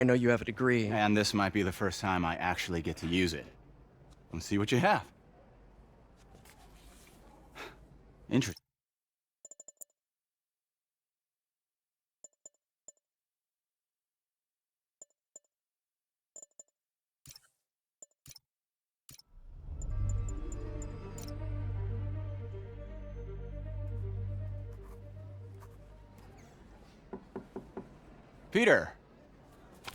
I know you have a degree. And this might be the first time I actually get to use it. Let's see what you have. Interesting. Peter,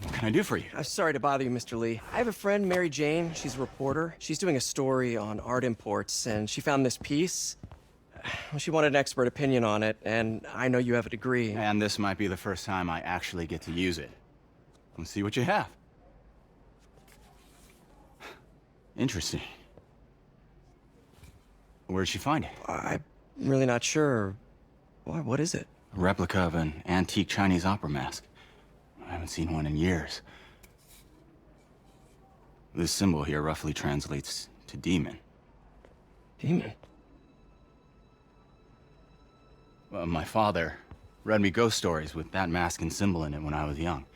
what can I do for you? I'm sorry to bother you, Mr. Lee. I have a friend, Mary Jane. She's a reporter. She's doing a story on art imports, and she found this piece. Well, she wanted an expert opinion on it, and I know you have a degree. And this might be the first time I actually get to use it. Let's see what you have. Interesting. Where'd she find it? I'm really not sure. What is it? A replica of an antique Chinese opera mask. I haven't seen one in years. This symbol here roughly translates to demon. Demon? Well, my father read me ghost stories with that mask and symbol in it when I was young.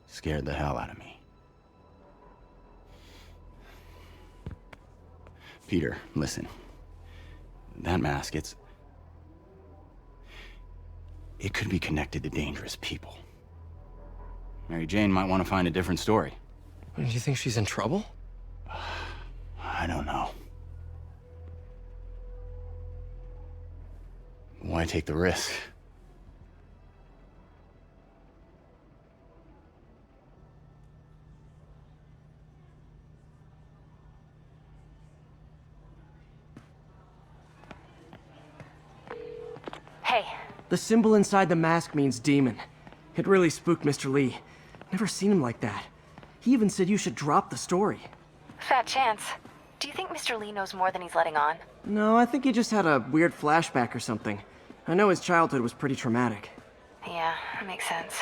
Scared the hell out of me. Peter, listen. That mask, it could be connected to dangerous people. Mary Jane might want to find a different story. Do you think she's in trouble? I don't know. Why take the risk? Hey. The symbol inside the mask means demon. It really spooked Mr. Lee. Never seen him like that. He even said you should drop the story. Fat chance. Do you think Mr. Lee knows more than he's letting on? No, I think he just had a weird flashback or something. I know his childhood was pretty traumatic. Yeah, that makes sense.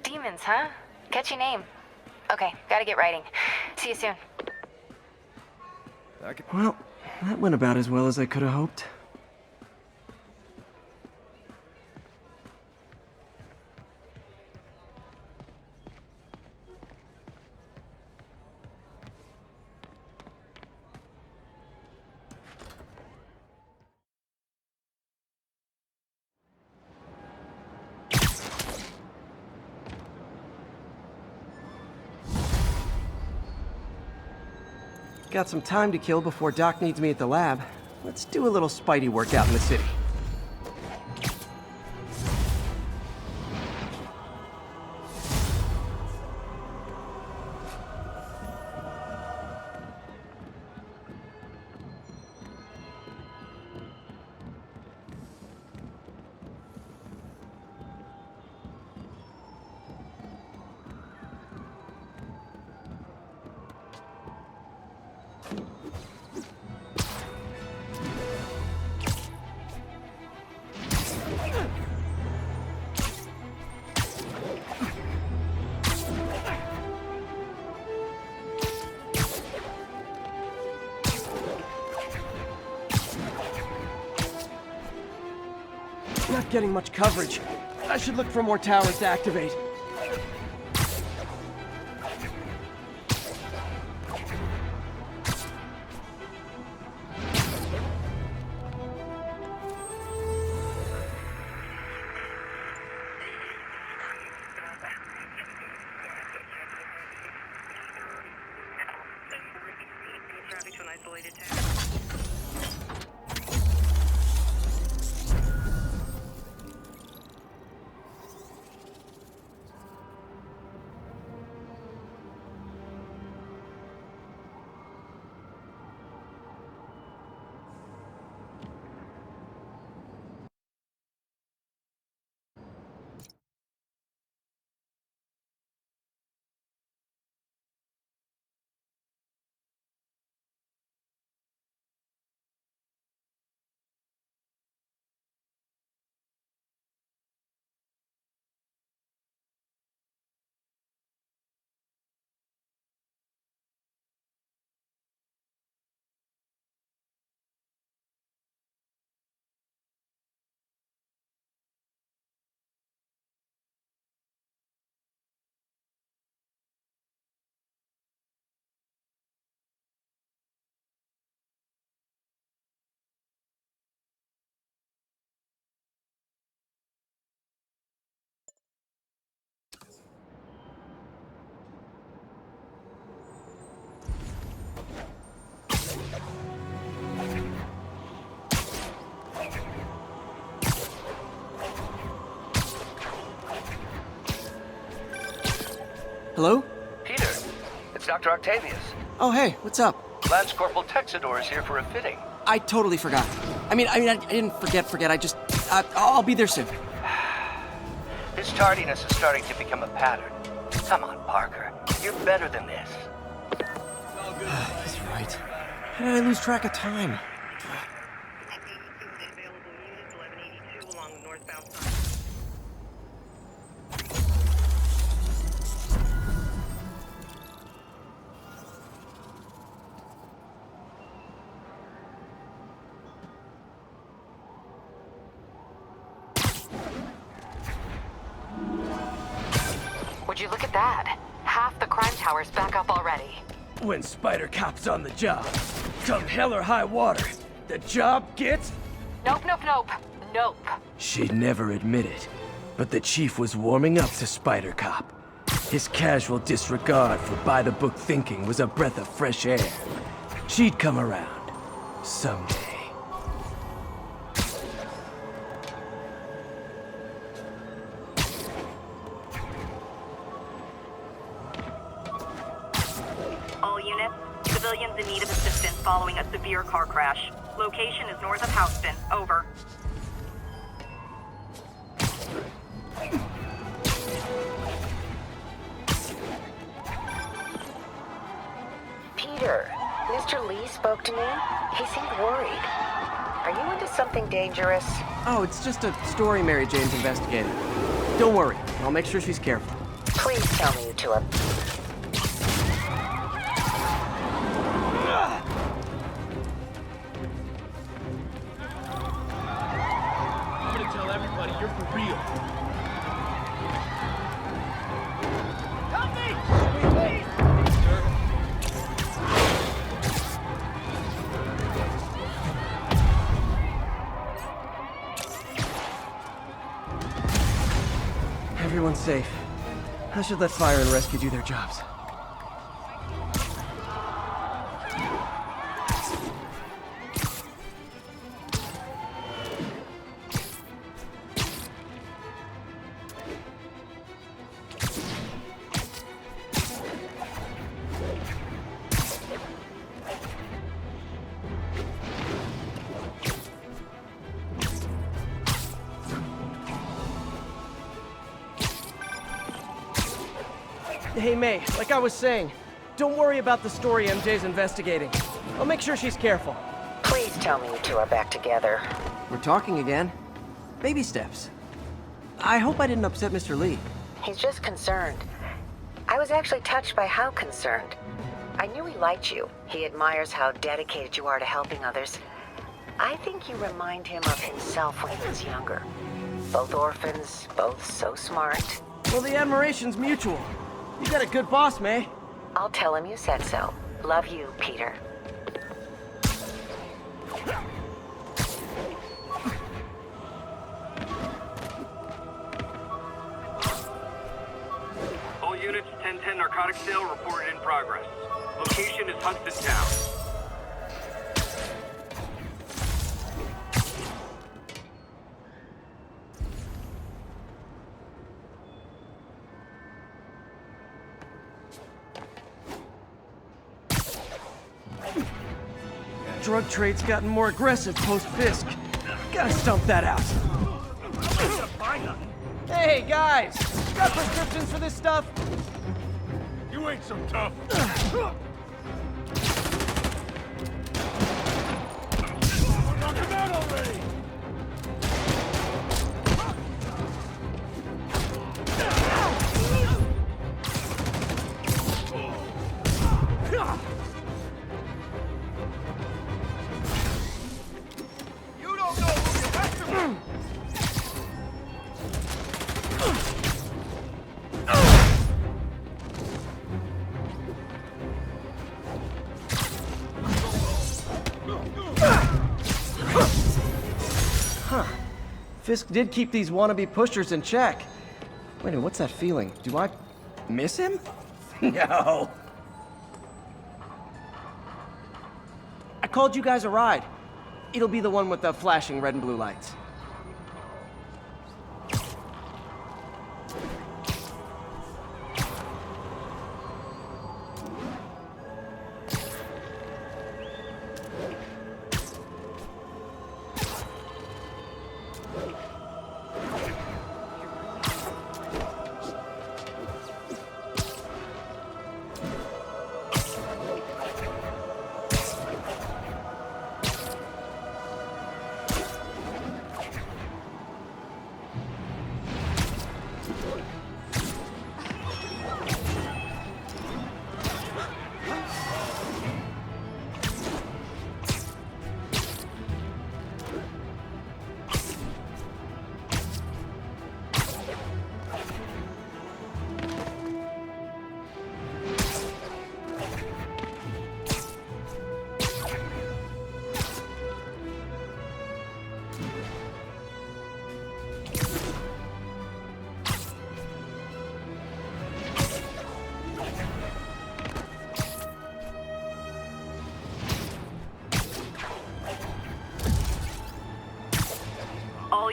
Demons, huh? Catchy name. Okay, gotta get writing. See you soon. Well, that went about as well as I could have hoped. Got some time to kill before Doc needs me at the lab. Let's do a little Spidey workout in the city. Not getting much coverage. I should look for more towers to activate. Traffic to an isolated town. Hello? Peter, it's Dr. Octavius. Oh, hey, what's up? Lance Corporal Texador is here for a fitting. I totally forgot. I didn't forget. I'll be there soon. This tardiness is starting to become a pattern. Come on, Parker. You're better than this. He's right. How did I lose track of time? Available units 1182 along the northbound side. Would you look at that? Half the crime tower's back up already. When Spider Cop's on the job, come hell or high water, the job gets... Nope. She'd never admit it, but the chief was warming up to Spider Cop. His casual disregard for by-the-book thinking was a breath of fresh air. She'd come around. Someday. All units, civilians in need of assistance following a severe car crash. Location is north of Houston. Over. Peter, Mr. Lee spoke to me. He seemed worried. Are you into something dangerous? Oh, it's just a story Mary Jane's investigating. Don't worry, I'll make sure she's careful. Please tell me you two are... I'm gonna tell everybody you're for real. Help me! Please! Sir? Everyone's safe. I should let fire and rescue do their jobs. Hey, May, like I was saying, don't worry about the story MJ's investigating. I'll make sure she's careful. Please tell me you two are back together. We're talking again. Baby steps. I hope I didn't upset Mr. Lee. He's just concerned. I was actually touched by how concerned. I knew he liked you. He admires how dedicated you are to helping others. I think you remind him of himself when he was younger. Both orphans, both so smart. Well, the admiration's mutual. You got a good boss, May. I'll tell him you said so. Love you, Peter. All units, 1010 narcotic sale reported in progress. Location is Hudsontown. Drug trade's gotten more aggressive post-Fisk. Gotta stump that out. Hey, guys! Got prescriptions for this stuff? You ain't so tough. Knock him out already! You don't know who you have to be! Fisk did keep these wannabe pushers in check. Wait a minute, what's that feeling? Do I miss him? No. I called you guys a ride. It'll be the one with the flashing red and blue lights.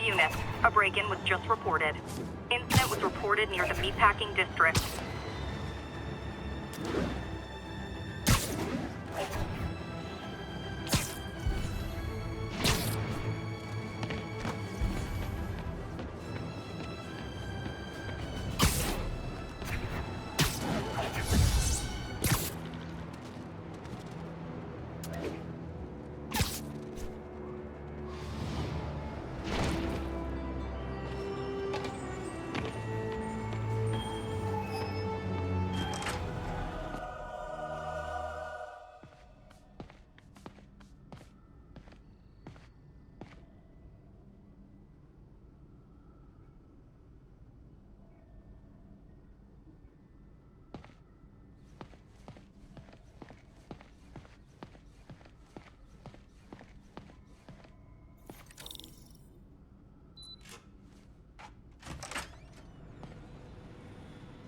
units. A break-in was just reported. Incident was reported near the meatpacking district.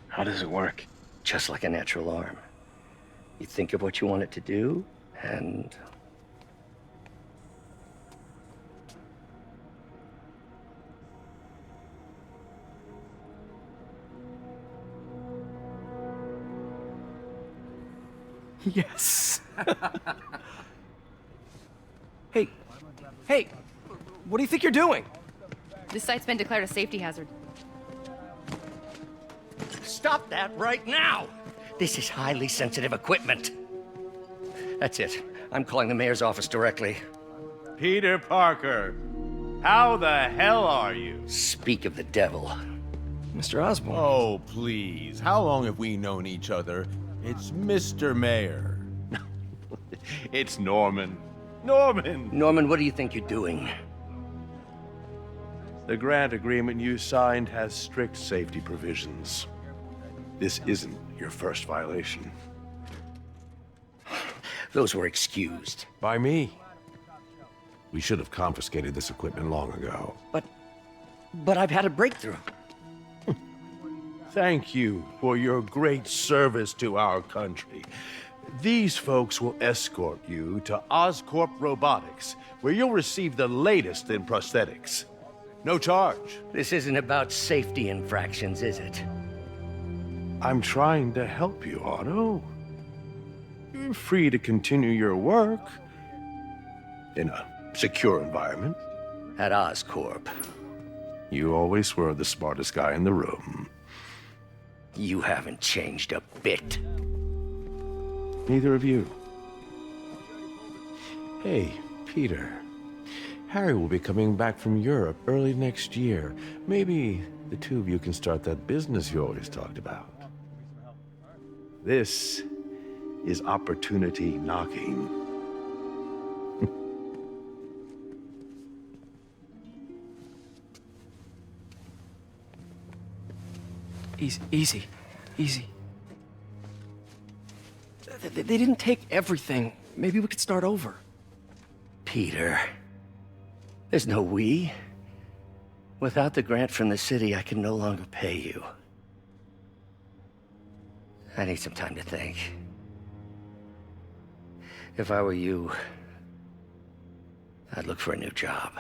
How does it work? Just like a natural arm. You think of what you want it to do, and... Yes. Hey, hey, what do you think you're doing? This site's been declared a safety hazard. Stop that right now! This is highly sensitive equipment. That's it. I'm calling the mayor's office directly. Peter Parker, how the hell are you? Speak of the devil. Mr. Osborn. Oh, please. How long have we known each other? It's Mr. Mayor. It's Norman. Norman! Norman, what do you think you're doing? The grant agreement you signed has strict safety provisions. This isn't your first violation. Those were excused. By me. We should have confiscated this equipment long ago. But I've had a breakthrough. Thank you for your great service to our country. These folks will escort you to Oscorp Robotics, where you'll receive the latest in prosthetics. No charge. This isn't about safety infractions, is it? I'm trying to help you, Otto. You're free to continue your work in a secure environment. At Oscorp. You always were the smartest guy in the room. You haven't changed a bit. Neither of you. Hey, Peter. Harry will be coming back from Europe early next year. Maybe the two of you can start that business you always talked about. This is opportunity knocking. Easy. They didn't take everything. Maybe we could start over. Peter. There's no we. Without the grant from the city, I can no longer pay you. I need some time to think. If I were you, I'd look for a new job.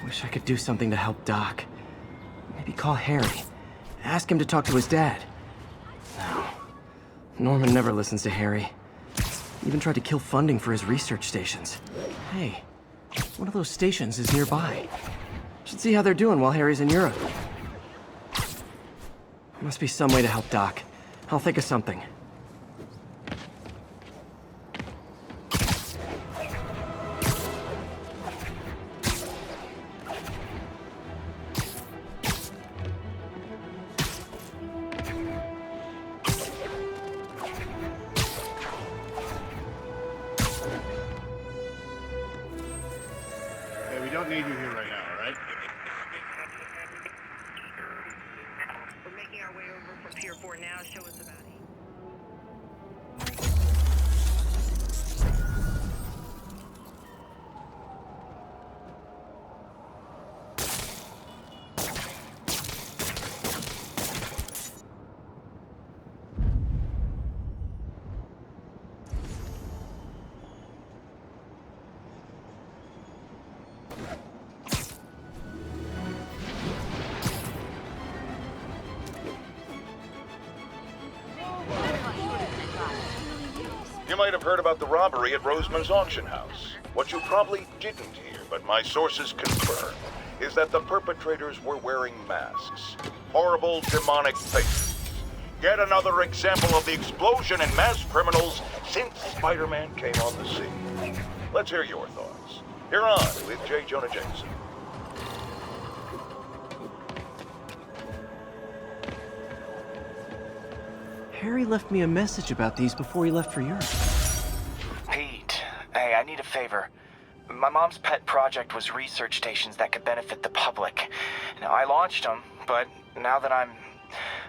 Wish I could do something to help Doc. Maybe call Harry. Ask him to talk to his dad. No. Norman never listens to Harry. Even tried to kill funding for his research stations. Hey, one of those stations is nearby. Should see how they're doing while Harry's in Europe. Must be some way to help Doc. I'll think of something. We don't need you here right now, all right? We're making our way over from Pier 4 now. Show us about it. might have heard about the robbery at Roseman's auction house. What you probably didn't hear, but my sources confirm, is that the perpetrators were wearing masks. Horrible, demonic faces. Yet another example of the explosion in mass criminals since Spider-Man came on the scene. Let's hear your thoughts. You're on with J. Jonah Jameson. Harry left me a message about these before he left for Europe. Pete, hey, I need a favor. My mom's pet project was research stations that could benefit the public. Now, I launched them, but now that I'm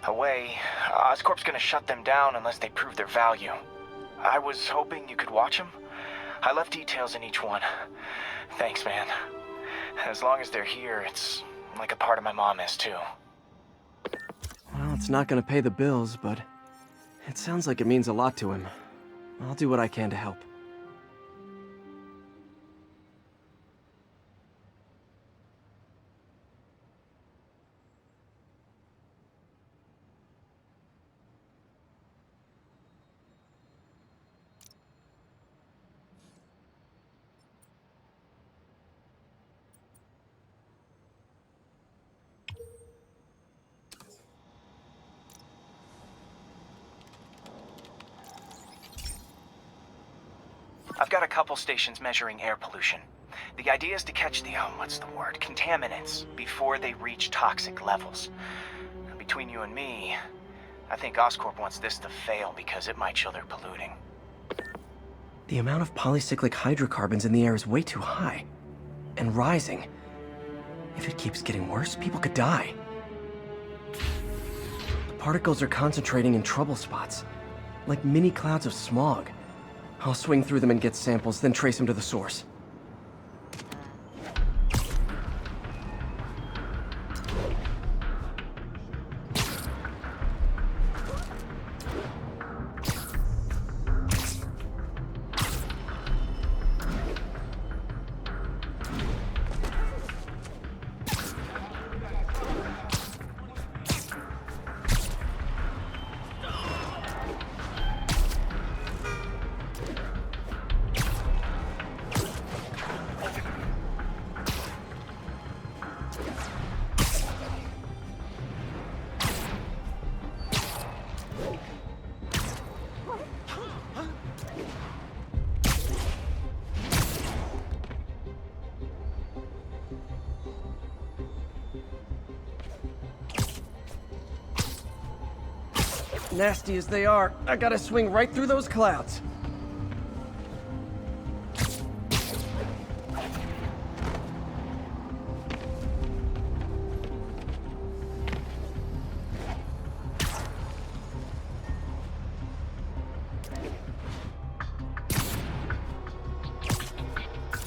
away, Oscorp's gonna shut them down unless they prove their value. I was hoping you could watch them. I left details in each one. Thanks, man. As long as they're here, it's like a part of my mom is, too. Well, it's not gonna pay the bills, but it sounds like it means a lot to him. I'll do what I can to help. I've got a couple stations measuring air pollution. The idea is to catch the, contaminants before they reach toxic levels. Between you and me, I think Oscorp wants this to fail because it might show they're polluting. The amount of polycyclic hydrocarbons in the air is way too high. And rising. If it keeps getting worse, people could die. The particles are concentrating in trouble spots, like mini clouds of smog. I'll swing through them and get samples, then trace them to the source. Nasty as they are, I gotta swing right through those clouds.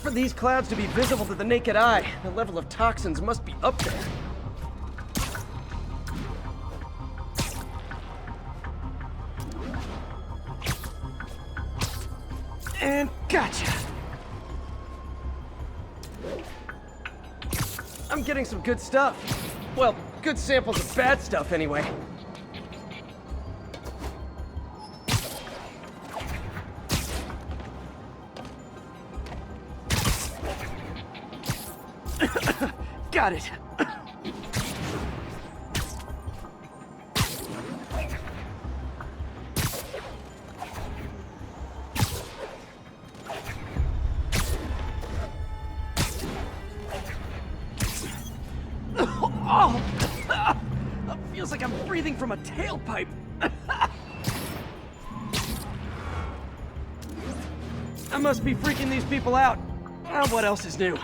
For these clouds to be visible to the naked eye, the level of toxins must be up there. And gotcha! I'm getting some good stuff. Well, good samples of bad stuff, anyway. Got it! Feels like I'm breathing from a tailpipe. I must be freaking these people out. What else is new?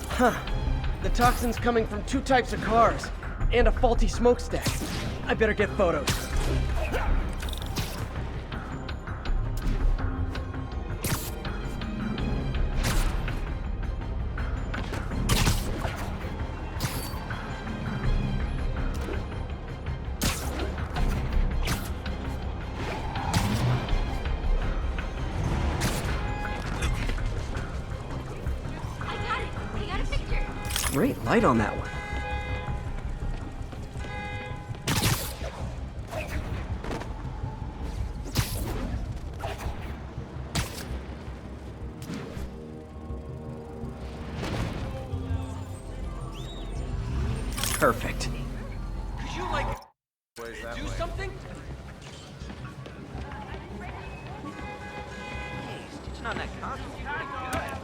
Huh. The toxin's coming from two types of cars, and a faulty smokestack. I better get photos. Great light on that one. Perfect. Could you, like, do something? Hey, stitching on that costume is pretty good.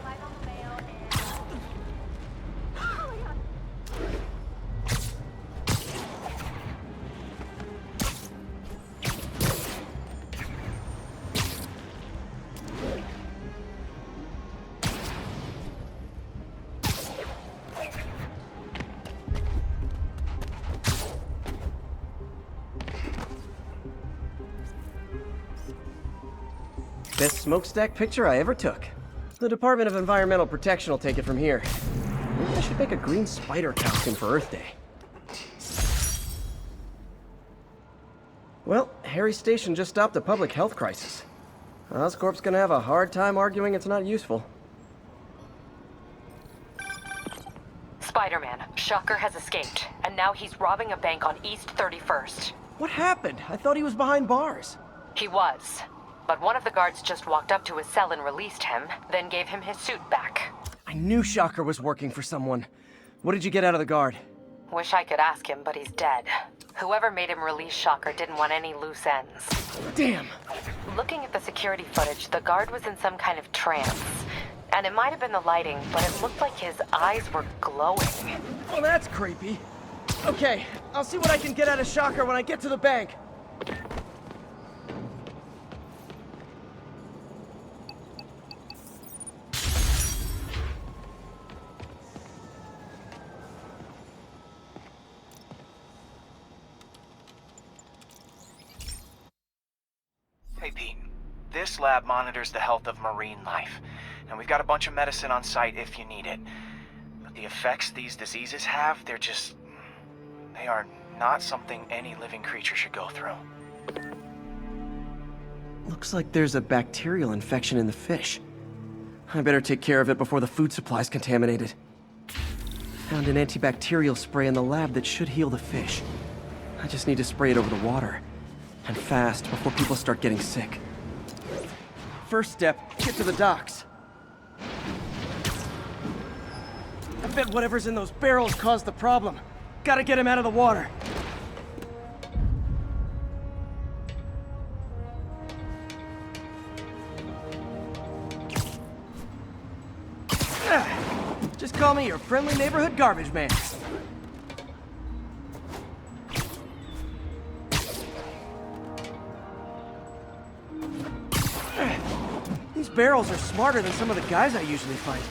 Best smokestack picture I ever took. The Department of Environmental Protection will take it from here. Maybe I should make a green spider costume for Earth Day. Well, Harry Station just stopped a public health crisis. Oscorp's gonna have a hard time arguing it's not useful. Spider-Man, Shocker has escaped, and now he's robbing a bank on East 31st. What happened? I thought he was behind bars. He was. But one of the guards just walked up to his cell and released him, then gave him his suit back. I knew Shocker was working for someone. What did you get out of the guard? Wish I could ask him, but he's dead. Whoever made him release Shocker didn't want any loose ends. Damn! Looking at the security footage, the guard was in some kind of trance. And it might have been the lighting, but it looked like his eyes were glowing. Well, that's creepy. Okay, I'll see what I can get out of Shocker when I get to the bank. Hey, Pete. This lab monitors the health of marine life, and we've got a bunch of medicine on site if you need it. But the effects these diseases have, they are not something any living creature should go through. Looks like there's a bacterial infection in the fish. I better take care of it before the food supply's contaminated. Found an antibacterial spray in the lab that should heal the fish. I just need to spray it over the water. And fast, before people start getting sick. First step, get to the docks. I bet whatever's in those barrels caused the problem. Gotta get him out of the water. Just call me your friendly neighborhood garbage man. These barrels are smarter than some of the guys I usually fight.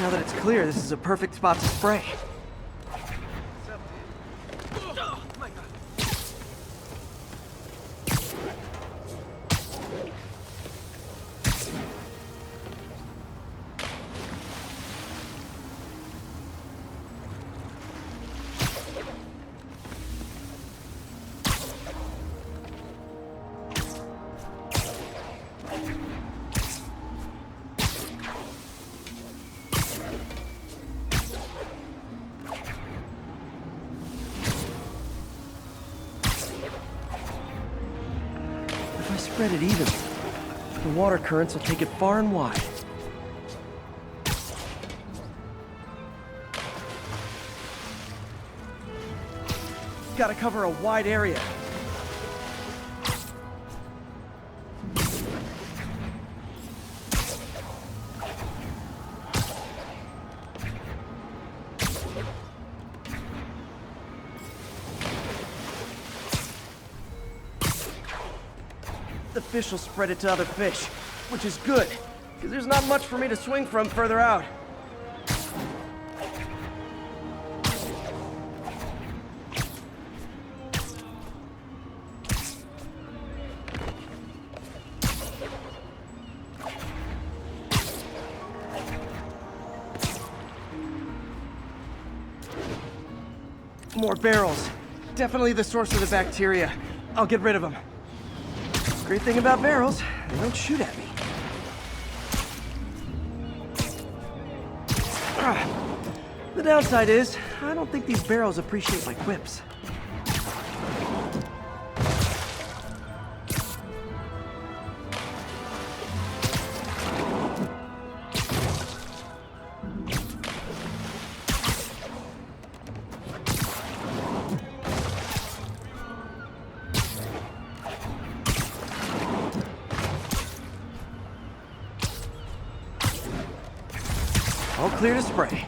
Now that it's clear, this is a perfect spot to spray. If I spread it evenly, the water currents will take it far and wide. Gotta cover a wide area. The fish will spread it to other fish, which is good, because there's not much for me to swing from further out. More barrels. Definitely the source of the bacteria. I'll get rid of them. Great thing about barrels, they don't shoot at me. The downside is, I don't think these barrels appreciate my quips. All clear to spray.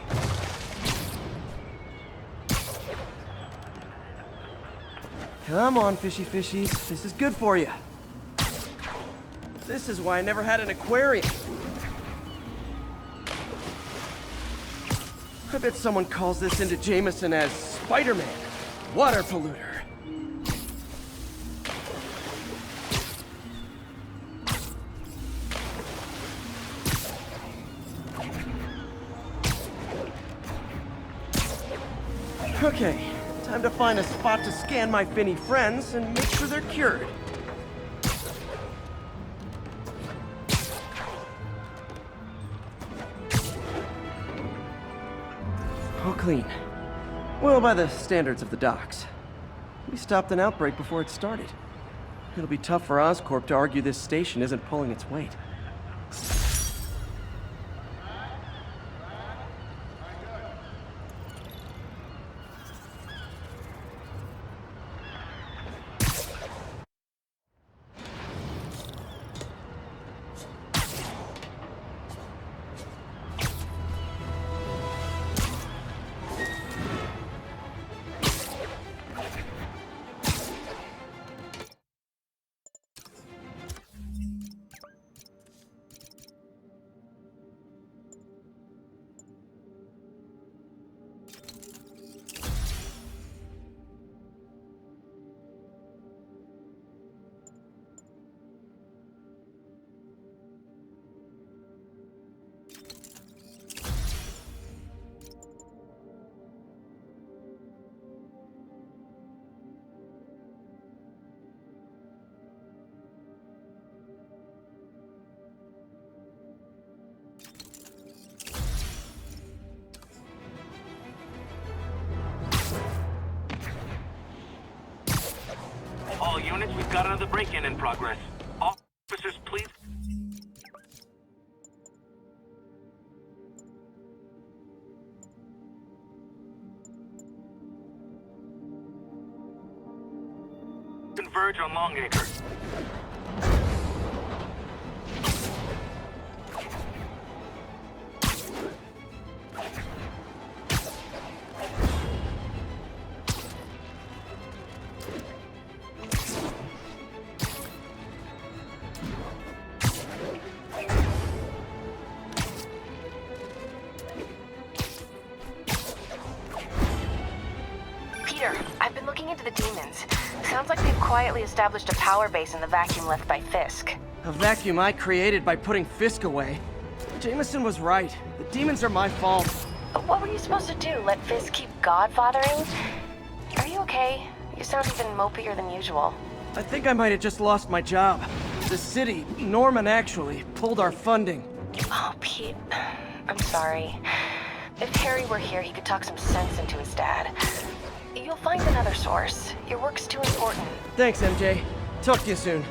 Come on, fishy fishies. This is good for you. This is why I never had an aquarium. I bet someone calls this into Jameson as Spider-Man, water polluter. Okay, time to find a spot to scan my finny friends and make sure they're cured. All clean. Well, by the standards of the docks. We stopped an outbreak before it started. It'll be tough for Oscorp to argue this station isn't pulling its weight. All units, we've got another break-in in progress. Officers, please. Converge on Longacre. I've been looking into the demons. Sounds like they've quietly established a power base in the vacuum left by Fisk. A vacuum I created by putting Fisk away. Jameson was right. The demons are my fault. What were you supposed to do? Let Fisk keep godfathering? Are you okay? You sound even mopier than usual. I think I might have just lost my job. The city, Norman actually, pulled our funding. Oh, Pete. I'm sorry. If Harry were here, he could talk some sense into his dad. You'll find another source. Your work's too important. Thanks, MJ. Talk to you soon.